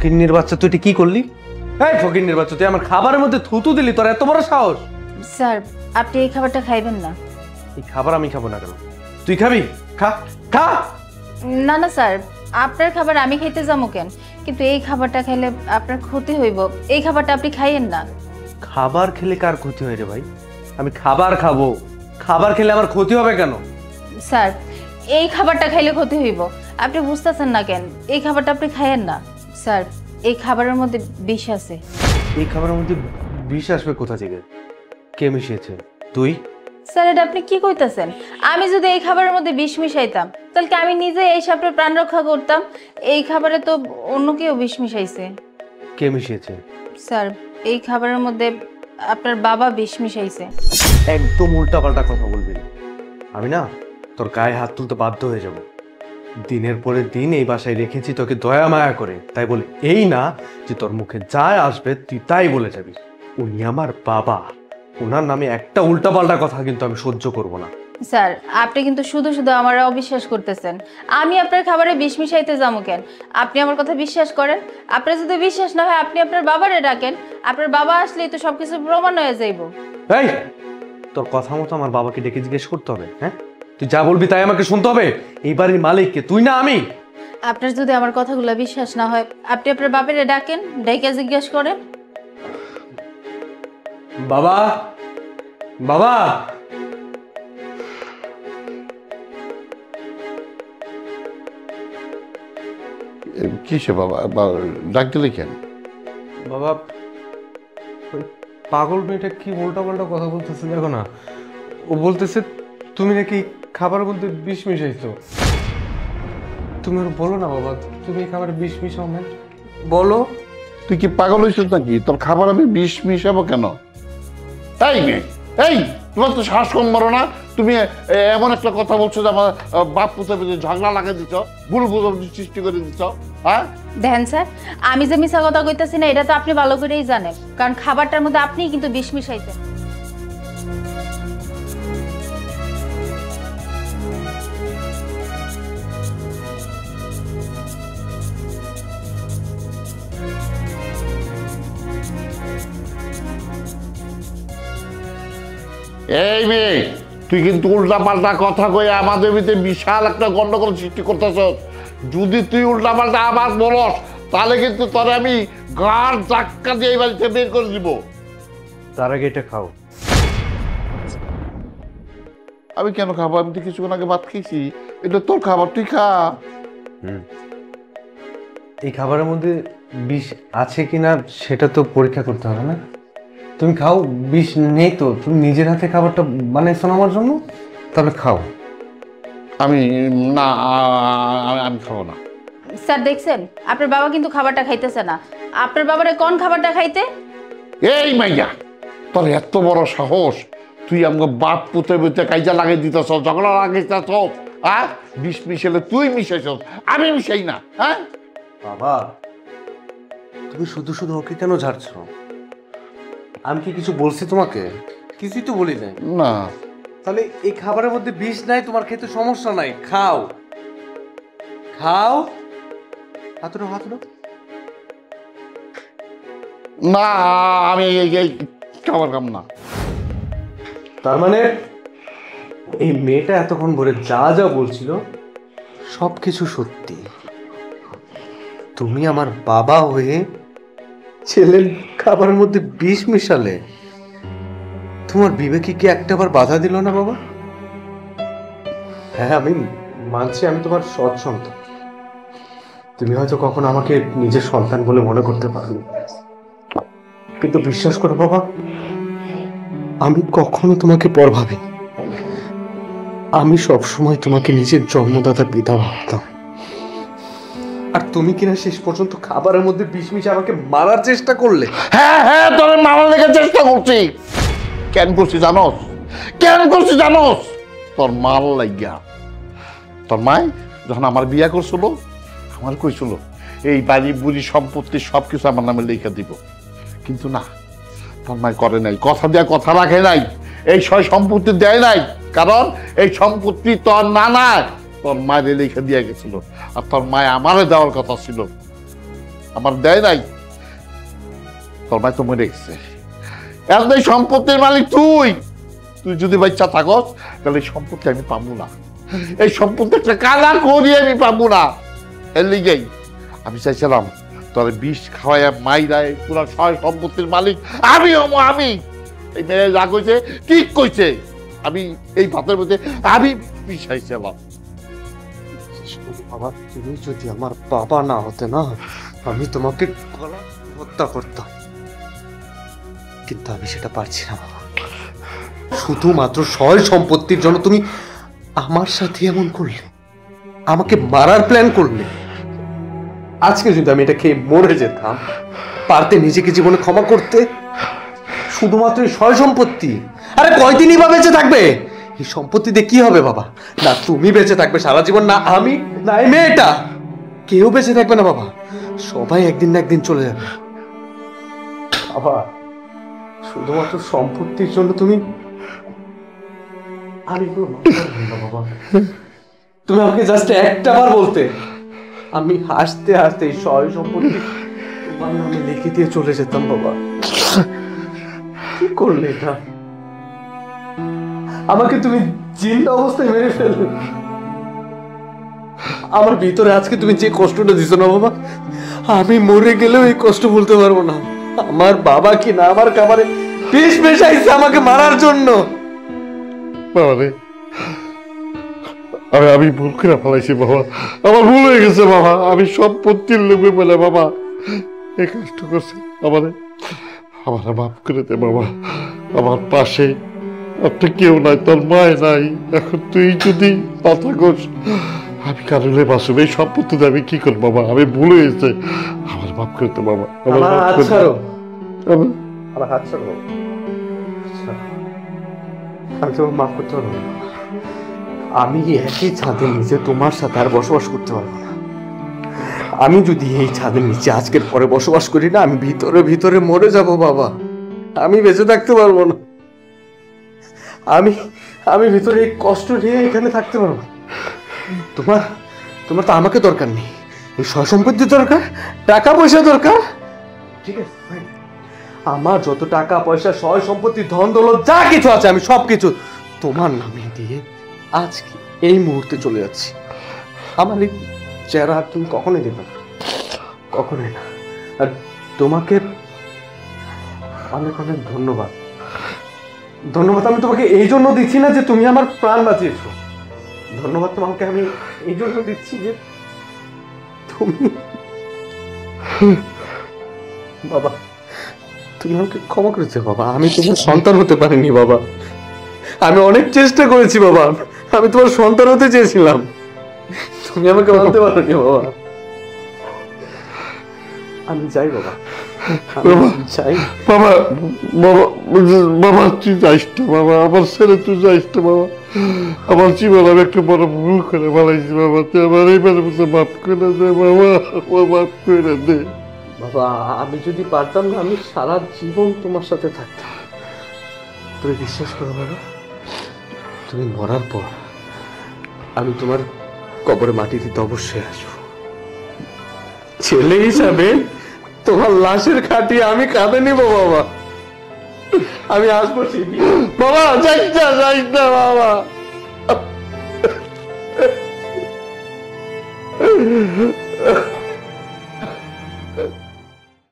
ফকিন্নির বাচ্চা, তুই এটা কি করলি? এই ফকিন্নির বাচ্চা, তুই আমার খাবারের মধ্যে থুতু দিলি, তোর এত বড় সাহস? স্যার আপনি এই খাবারটা খাইবেন না। এই খাবার আমি খাবো না কেন? তুই খাবি? খা খা। না না স্যার, আপনার খাবার আমি খাইতে যাবো কেন? কিন্তু এই খাবারটা খেলে আপনার ক্ষতি হইব, এই খাবারটা আপনি খাইয়েন না। খাবার খেলে কার ক্ষতি হয় রে ভাই? আমি খাবার খাবো, খাবার খেলে আমার ক্ষতি হবে কেন? স্যার এই খাবারটা খাইলে ক্ষতি হইব, আপনি বুঝতেছেন না কেন? এই খাবারটা আপনি খাইয়েন না। স্যার এই খাবারের মধ্যে বিষ আছে। এই খাবারের মধ্যে বিষ আসবে কোথা থেকে? কে মিশিয়েছে? তুই? স্যার এটা আপনি কি কইতাছেন? আমি যদি এই খাবারের মধ্যে বিষ মিশাইতাম তাহলে কি আমি নিজে এই সাপের প্রাণ রক্ষা করতাম? এই খাবারে তো অন্য কেউ বিষ মিশাইছে। কে মিশিয়েছে? স্যার এই খাবারের মধ্যে আপনার বাবা বিষ মিশাইছে। একদম উল্টাপাল্টা কথা বলবি না। আমি না তোর গায়ে হাত তুলতে বাধ্য হয়ে যাব। দিনের পরে দিন এই বাসায় রেখেছি তোকে দয়া মায়া করে, তাই বলে এই না যে তোর মুখে যা আসবে তুই তাই বলে যাবি। উনি আমার বাবা, ওনার নামে একটা উল্টাপাল্টা কথা কিন্তু আমি সহ্য করব না। স্যার আপনি কিন্তু শুধু শুধু আমার অবিশ্বাস করতেছেন। আমি আপনার খাবারে বিষ মিশাইতে যাবো কেন? আপনি আমার কথা বিশ্বাস করেন। আপনার যদি বিশ্বাস না হয় আপনি আপনার বাবারে ডাকেন, আপনার বাবা আসলেই তো সবকিছু প্রমাণ হয়ে যাইব। এই তোর কথা মতো আমার বাবাকে ডেকে জিজ্ঞেস করতে হবে? হ্যাঁ, তুই যা বলবি তাই আমাকে শুনতে হবে। এই বাড়ির মালিককে তুই না আমি। আপনার যদি আমার কথাগুলো বিশ্বাস না হয় আপনি আপনার বাবারে ডাকেন, ডেকে জিজ্ঞেস করেন। বাবা, বাবা। কিসে বাবা ডাক দিলে কেন? বাবা ওই পাগল মেয়েটা কি উল্টাপাল্টা কথা বলতেছে দেখো না। ও বলতেছে তুমি নাকি খাবারের মধ্যে বিষ মিশাইছো। তুমি ওর বলো না বাবা, তুমি এই খাবারে বিষ মিশাও না, বলো। তুই কি পাগল হয়েছিস নাকি? তোর খাবার আমি বিষ মিশাবো কেন? এই মেয়ে, এই তোমার তো শ্বাস কম মারো না? তুমি এমন একটা কথা বলছো যে আমার বাপ পুতের মধ্যে ঝগড়া লাগাই দিচ্ছ, ভুল বুঝাবুঝি সৃষ্টি করে দিচ্ছ। হ্যাঁ দেখেন স্যার, আমি যে মিছা কথা কইতাছি না এটা তো আপনি ভালো করেই জানেন, কারণ খাবারটার মধ্যে আপনিই কিন্তু বিষ মিশাইছেন। এই মেয়ে, তুই কিন্তু উল্টা পাল্টা কথা কয়ে আমাদের ভিতরে বিশাল একটা গন্ডগোল সৃষ্টি করতেছ। যদি তুই উল্টা পাল্টা আবার বলস তাহলে কিন্তু তোরে আমি গাড় ধাক্কা দিয়ে এই বাড়িতে বের করে দিব। তার আগে এটা খাও। আমি কেন খাবো? আমি তো কিছুক্ষণ আগে ভাত খেয়েছি। এটা তোর খাবার, তুই খা। এই খাবারের মধ্যে বিষ আছে কিনা সেটা তো পরীক্ষা করতে হবে না? তুমি খাও, বিষ নেই তো। তুমি নিজের হাতে খাবারটা বানাইছো না আমার জন্য, তাহলে খাও। আমি না, আমি খাবো না। স্যার দেখছেন, আপনার বাবা কিন্তু খাবারটা খাইতেছে না। আপনার বাবারে কোন খাবারটা খাইতে? এই মাইয়া, তোর এত বড় সাহস! তুই আমাকে বাপ পুতে পুতে কাইজা লাগাই দিতেছ, ঝগড়া লাগাইতেছ। হ্যাঁ, বিষ মিশালে তুই মিশাইছ, আমি মিশাই না। হ্যাঁ বাবা, তুমি শুধু শুধু ওকে কেন ঝাড়ছো? আমি কি কিছু বলছি তোমাকে? কিছুই তো বলি নাই। না, তাহলে এই খাবারের মধ্যে বিষ নাই, তোমার খেতে সমস্যা নাই, খাও খাও। হাতুড়ো হাতুড়ো। না, আমি এই খাবার খাম না। তার মানে এই মেয়েটা এতক্ষণ ধরে যা যা বলছিল সবকিছু সত্যি। তুমি আমার বাবা হয়ে ছেলের খাবারের মধ্যে বিষ মিশালে। তোমার বিবেকে কি একটাবার বাধা দিল না বাবা? হ্যাঁ আমি মানছি, আমি তোমার সৎ সন্তান। তুমি হয়তো কখনো আমাকে নিজের সন্তান বলে মনে করতে পারোনি, কিন্তু বিশ্বাস করো বাবা, আমি কখনো তোমাকে পর ভাবিনি। আমি সবসময় তোমাকে নিজের জন্মদাতা পিতা ভাবতাম। আর তুমি কিনা শেষ পর্যন্ত খাবারের মধ্যে বিষ মিশিয়ে আমাকে মারার চেষ্টা করলে। হ্যাঁ হ্যাঁ, তোর মারার লেগে চেষ্টা করছি। কেন করছি জানোস? কেন করছি জানোস? তোর মাল লাগিয়া। তোর মায় যখন আমার বিয়া করছিল, আমার কইছিল এই বাড়ি বুড়ি সম্পত্তি সবকিছু আমার নামে লেখা দিব, কিন্তু না, তোর মায় করে নাই। কথা দেয়া কথা রাখে নাই। এই সম্পত্তি দেয় নাই, কারণ এই সম্পত্তি তোর নানা তোর মায়ের লেখা দিয়ে গেছিল, আর তোর মায় আমারে দেওয়ার কথা ছিল। আমার দেয় নাই, তোর মাই তো মরে গেছে। এখন এই সম্পত্তির মালিক তুই। তুই যদি বাচ্চা থাকস তাহলে এই সম্পত্তি আমি পাবো না, এই সম্পত্তি একটা কালা করি আমি পাবো না। এর লিগেই আমি চাইছিলাম তোর বিষ খাওয়াইয়া মাইরায় পুরা সয় সম্পত্তির মালিক আমি হবো। আমি এই মেয়ে যা কইছে ঠিক কইছে, আমি এই ভাতের মধ্যে আমি বিষাইছিলাম। বাবা, তুমি যদি আমার বাবা না হতে না, আমি তোমাকে গলা হত্যা করতাম, কিন্তু আমি সেটা পারছি না বাবা। শুধুমাত্র সয় সম্পত্তির জন্য তুমি আমার সাথে এমন করলে, আমাকে মারার প্ল্যান করলে। আজকে যদি আমি এটা খেয়ে মরে যেতাম, পারতে নিজেকে জীবনে ক্ষমা করতে? শুধুমাত্র এই সয় সম্পত্তি। আরে কয়দিনই বা বেঁচে থাকবে এই সম্পত্তিতে? কি হবে বাবা? না তুমি বেঁচে থাকবে সারা জীবন, না আমি, না এই মেয়েটা, কেউ বেঁচে থাকবে না বাবা। সবাই একদিন না একদিন চলে যাবে বাবা। শুধুমাত্র সম্পত্তির জন্য তুমি আর এগুলো মাফ করবে না বাবা। তুমি আমাকে জাস্ট একটা বার বলতে, আমি হাসতে হাসতে এই সয় সম্পত্তি তোমার নামে লিখে দিয়ে চলে যেতাম বাবা। কি করলে এটা? আমাকে তুমি জিন্দা অবস্থায় মেরে ফেললে। আমার ভিতরে আজকে তুমি যে কষ্টটা দিছো না বাবা, আমি মরে গেলেও এই কষ্ট বলতে পারবো না। আমার বাবা কি না আমার খাবারে বিষ মেশাইছে আমাকে মারার জন্য। বাবা রে, আমি ভুল করে ফেলাইছি বাবা, আমার ভুল হয়ে গেছে বাবা। আমি সম্পত্তির লোভে বলে বাবা এই কষ্ট করছি। আমার মাফ করে দে বাবা। আমার পাশে আপনি কেউ নাই, তোর মায় নাই। এখন তুই যদি পাতা গোস, আমি কারণে বাসব এই সম্পত্তিতে আমি কি করবো বাবা? আমি ভুল হয়েছে, আমার মাফ করে দে বাবা। আমার হাত ছাড়ো, আমার আমার হাত ছাড়ো। আমি তোমাকে মাফ করতে পারবো না। আমি একই ছাদের নিচে তোমার সাথে আর বসবাস করতে পারবো না। আমি যদি এই ছাদের নিচে আজকের পরে বসবাস করি না, আমি ভিতরে ভিতরে মরে যাব বাবা। আমি বেঁচে থাকতে পারবো না। আমি ভিতরে এই কষ্ট নিয়ে এখানে থাকতে পারবো না। তোমার তোমার তো আমাকে দরকার নেই, এই সয় সম্পত্তি দরকার, টাকা পয়সা দরকার। ঠিক আছে, fine। আমার যত টাকা পয়সা সয় সম্পত্তি ধন দৌলত যা কিছু আছে আমি সবকিছু তোমার নামে দিয়ে আজকে এই মুহূর্তে চলে যাচ্ছি। আমার এই চেহারা তুমি কখনোই দেবে না, কখনোই না। আর তোমাকে অনেক অনেক ধন্যবাদ। ধন্যবাদ আমি তোমাকে এই জন্য দিচ্ছি না যে তুমি আমার প্রাণ বাঁচিয়েছো। ধন্যবাদ তোমাকে আমি এই জন্য দিচ্ছি যে তুমি বাবা, তুমি আমাকে ক্ষমা করেছো বাবা। আমি তোমার সন্তান হতে পারিনি বাবা। আমি অনেক চেষ্টা করেছি বাবা, আমি তোমার সন্তান হতে চেয়েছিলাম, তুমি আমাকে মানতে পারোনি বাবা। আমি যাই বাবা, যাই বাবা। বাবা বাবা তুই যাইস না বাবা, আমার ছেলে তুই যাইস না বাবা। আমার জীবন আমি একটা বড় ভুল করে ফেলাইছি বাবা, তুই আমার এইবারের মতো মাফ করে দে বাবা, মাফ করে দে বাবা। আমি যদি পারতাম না, আমি সারা জীবন তোমার সাথে থাকতাম। তুমি বিশ্বাস করো বাবা, তুমি মরার পর আমি তোমার কবরে মাটি দিতে অবশ্যই আসবো। ছেলে হিসাবে তোমার লাশের খাটিয়ে আমি কাঁধে নিব বাবা। আমি আসবো ঠিকই বাবা। যাইস না বাবা।